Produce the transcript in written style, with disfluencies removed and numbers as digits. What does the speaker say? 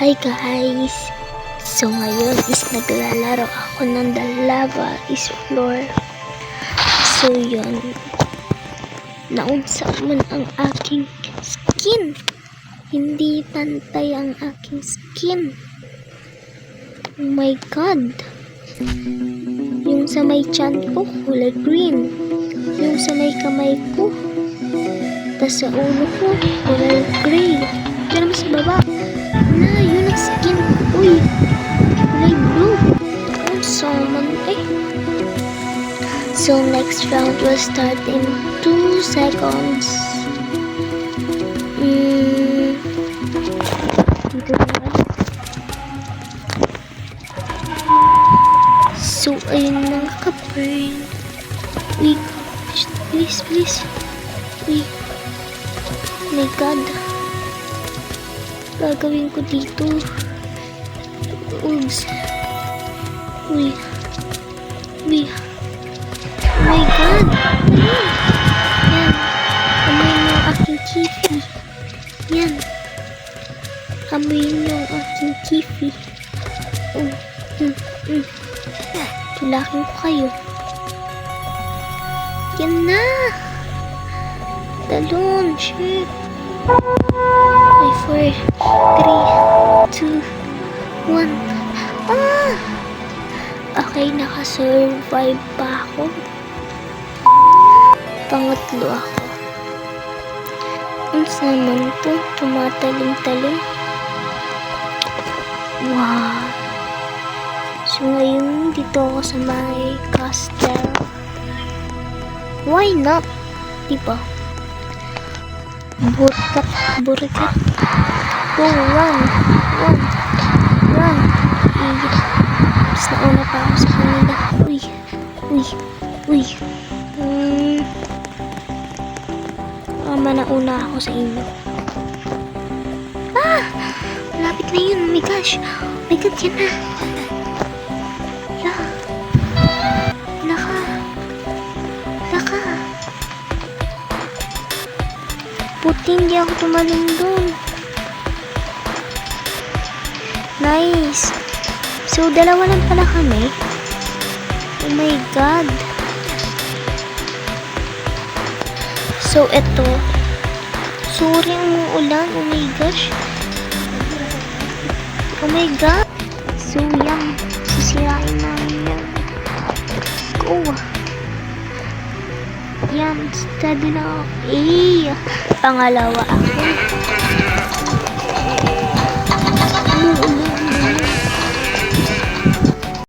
Hi guys! So ngayon is naglalaro ako ng The Lava is Floor. So yun, naunsa man ang aking skin. Hindi pantay ang aking skin. Oh my god! Yung sa may chan ko, kulay green. Yung sa may kamay ko, tas sa ulo ko, kulay gray. Pero mas baba, na yun ang skin. Uy, kulay blue. Ang salmon eh. So next round will start in 2 seconds. Dito naman. So ayun mga ka-burn. Uy, please. Uy, my god. Gagawin ko dito. Oops. Uy. Oh my god. Yan. Amoy mo ang aking kifi. Yan. Amoy mo ang aking kifi. Tulakin ko kayo. Yan na. Talon. Shit. 4, 3, 2, 1. Okay, nakasurvive pa ako. Pangatlo ako. Ang naman to, tumatalim-talim. Wow. So ngayon, dito ako sa may castle. Why not? Diba? Burkat. Go, run. Mas nauna pa ako sa kanila. Uy. Nauna ako sa inyo. Malapit na yun. Oh my gosh. Oh my god, yan na. Laka. Buti hindi ako tumalong doon. Nice. So, dalawa lang pala kami. Oh my god. So, eto. Sorry ang ulan. Oh my gosh. Oh my god. So, yan. Sisirain namin yan. Go. Yan. Steady na ako. Pangalawa ako.